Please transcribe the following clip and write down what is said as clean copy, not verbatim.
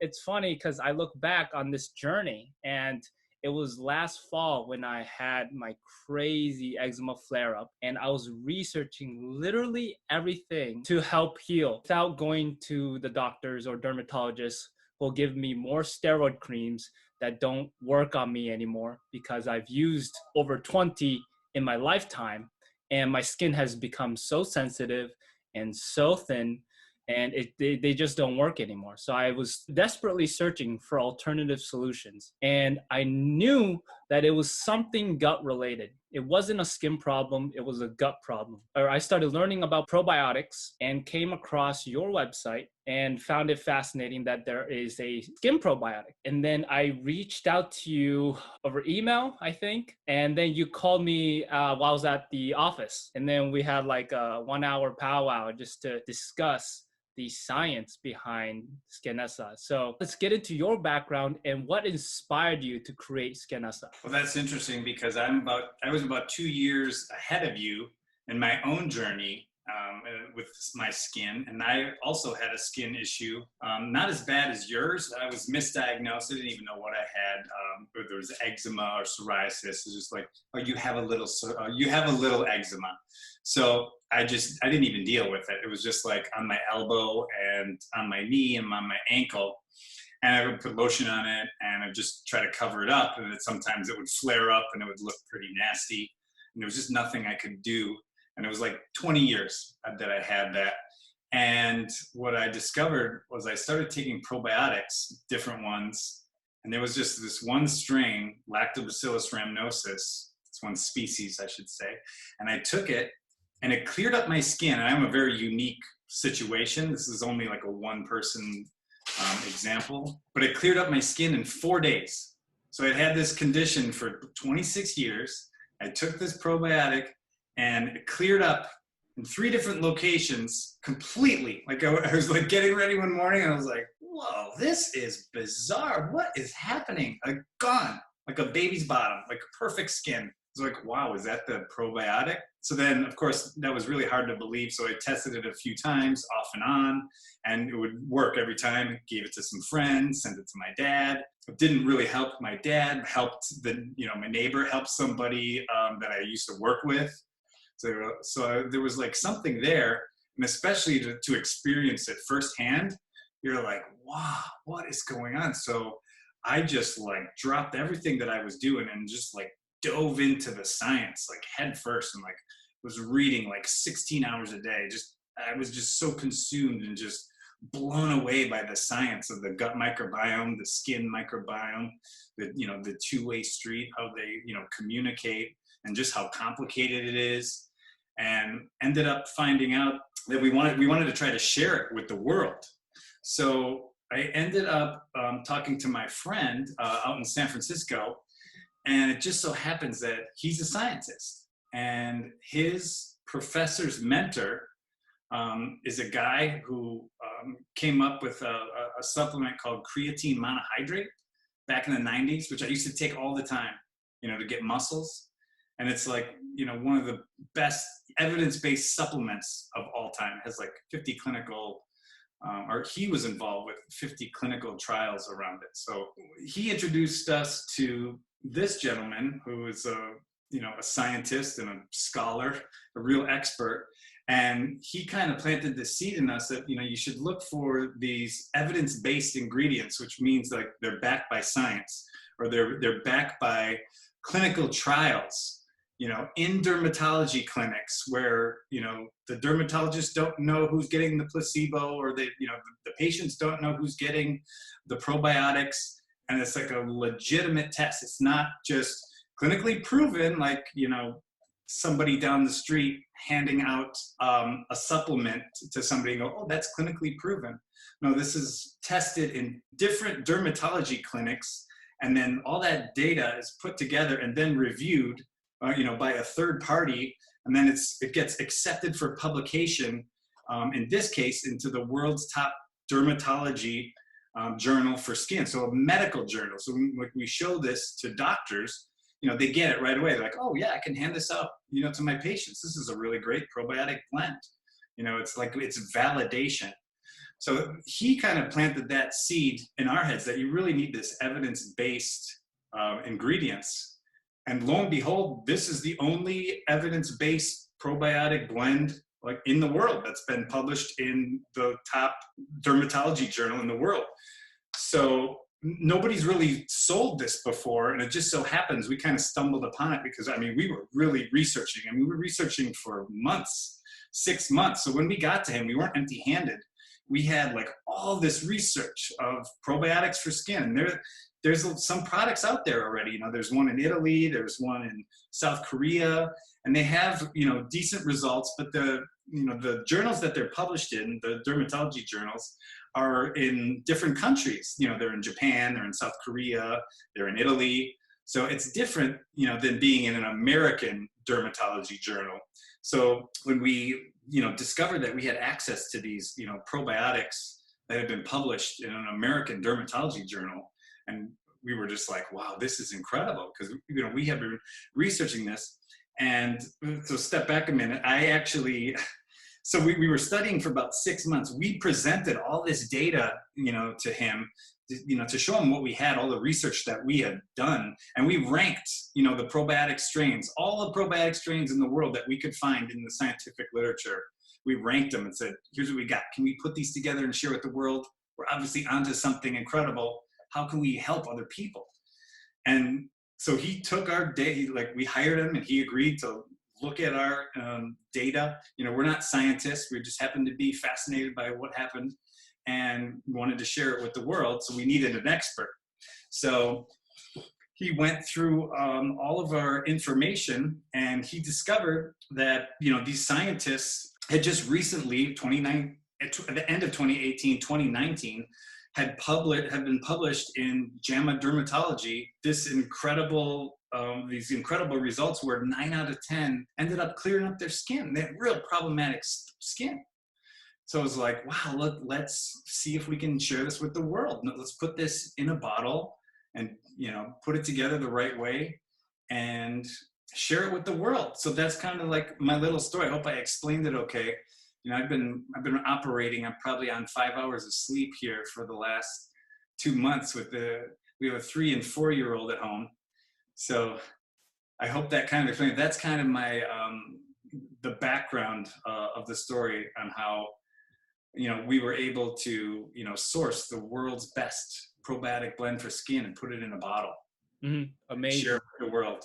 it's funny because I look back on this journey, and it was last fall when I had my crazy eczema flare up, and I was researching literally everything to help heal without going to the doctors or dermatologists who will give me more steroid creams that don't work on me anymore because I've used over 20 in my lifetime, and my skin has become so sensitive and so thin, and they just don't work anymore. So I was desperately searching for alternative solutions, and I knew that it was something gut related. It wasn't a skin problem, it was a gut problem. Or I started learning about probiotics and came across your website and found it fascinating that there is a skin probiotic. And then I reached out to you over email, I think, and then you called me while I was at the office. And then we had like a 1 hour powwow just to discuss the science behind SKINESA. So let's get into your background and what inspired you to create SKINESA. Well, that's interesting because I was about 2 years ahead of you in my own journey with my skin. And I also had a skin issue, not as bad as yours. I was misdiagnosed. I didn't even know what I had. Whether it was eczema or psoriasis. It's just like, oh, you have a little eczema. So I didn't even deal with it. It was just like on my elbow and on my knee and on my ankle. And I would put lotion on it and I'd just try to cover it up. And sometimes it would flare up and it would look pretty nasty. And there was just nothing I could do. And it was like 20 years that I had that. And what I discovered was I started taking probiotics, different ones. And there was just this one strain, Lactobacillus rhamnosus, it's one species, I should say. And I took it and it cleared up my skin. And I'm a very unique situation. This is only like a one-person example, but it cleared up my skin in 4 days. So I'd had this condition for 26 years. I took this probiotic and it cleared up in 3 different locations completely. Like I was like getting ready one morning and I was like, whoa, this is bizarre. What is happening? Like gone, like a baby's bottom, like perfect skin. It's like, wow, is that the probiotic? So then, of course, that was really hard to believe. So I tested it a few times off and on, and it would work every time. Gave it to some friends, sent it to my dad. It didn't really help my dad, helped my neighbor, helped somebody that I used to work with. So there was like something there, and especially to experience it firsthand, you're like, wow, what is going on? So I just like dropped everything that I was doing and just like dove into the science like head first, and like was reading like 16 hours a day. I was just so consumed and just blown away by the science of the gut microbiome, the skin microbiome, the two-way street, how they communicate, and just how complicated it is. And ended up finding out that we wanted to try to share it with the world. So I ended up talking to my friend out in San Francisco, and it just so happens that he's a scientist, and his professor's mentor is a guy who came up with a supplement called creatine monohydrate back in the 90s, which I used to take all the time, to get muscles. And it's like, one of the best evidence-based supplements of all time. It has like 50 clinical, or he was involved with 50 clinical trials around it. So he introduced us to this gentleman who is a scientist and a scholar, a real expert. And he kind of planted the seed in us that, you should look for these evidence-based ingredients, which means like they're backed by science, or they're backed by clinical trials, in dermatology clinics where, the dermatologists don't know who's getting the placebo, or the patients don't know who's getting the probiotics. And it's like a legitimate test. It's not just clinically proven, like, somebody down the street handing out a supplement to somebody and go, oh, that's clinically proven. No, this is tested in different dermatology clinics. And then all that data is put together and then reviewed, by a third party. And then it gets accepted for publication, in this case, into the world's top dermatology journal for skin. So a medical journal. So when we show this to doctors, they get it right away. They're like, oh yeah, I can hand this out, to my patients. This is a really great probiotic blend. It's like, it's validation. So he kind of planted that seed in our heads that you really need this evidence-based ingredients. And lo and behold, this is the only evidence-based probiotic blend like in the world that's been published in the top dermatology journal in the world. So nobody's really sold this before, and it just so happens we kind of stumbled upon it because, I mean, we were really researching. I mean, we were researching for months, 6 months. So when we got to him, we weren't empty-handed. We had like all this research of probiotics for skin. There's some products out there already. You know, there's one in Italy, there's one in South Korea, and they have, you know, decent results, but the journals that they're published in, the dermatology journals, are in different countries. You know, they're in Japan, they're in South Korea, they're in Italy. So it's different, you know, than being in an American dermatology journal. So when we, you know, discovered that we had access to these, you know, probiotics that had been published in an American dermatology journal, and we were just like, wow, this is incredible, because, you know, we have been researching this. And so step back a minute, so we were studying for about 6 months. We presented all this data, you know, to him, you know, to show him what we had, all the research that we had done. And we ranked, you know, the probiotic strains, all the probiotic strains in the world that we could find in the scientific literature. We ranked them and said, here's what we got. Can we put these together and share with the world? We're obviously onto something incredible. How can we help other people? And so he took our data, like we hired him and he agreed to look at our data. You know, we're not scientists. We just happened to be fascinated by what happened and wanted to share it with the world. So we needed an expert. So he went through all of our information, and he discovered that, you know, these scientists had just recently, at the end of 2018, 2019, had been published in JAMA Dermatology, these incredible results where 9 out of 10 ended up clearing up their skin. They had real problematic skin. So I was like, wow, let's see if we can share this with the world. Let's put this in a bottle and, you know, put it together the right way and share it with the world. So that's kind of like my little story. I hope I explained it okay. You know, I've been operating. I'm probably on 5 hours of sleep here for the last 2 months we have a 3 and 4-year-old at home. So I hope that kind of explains. That's kind of my, the background of the story on how, you know, we were able to, you know, source the world's best probiotic blend for skin and put it in a bottle. Mm-hmm. Amazing. Share it with the world.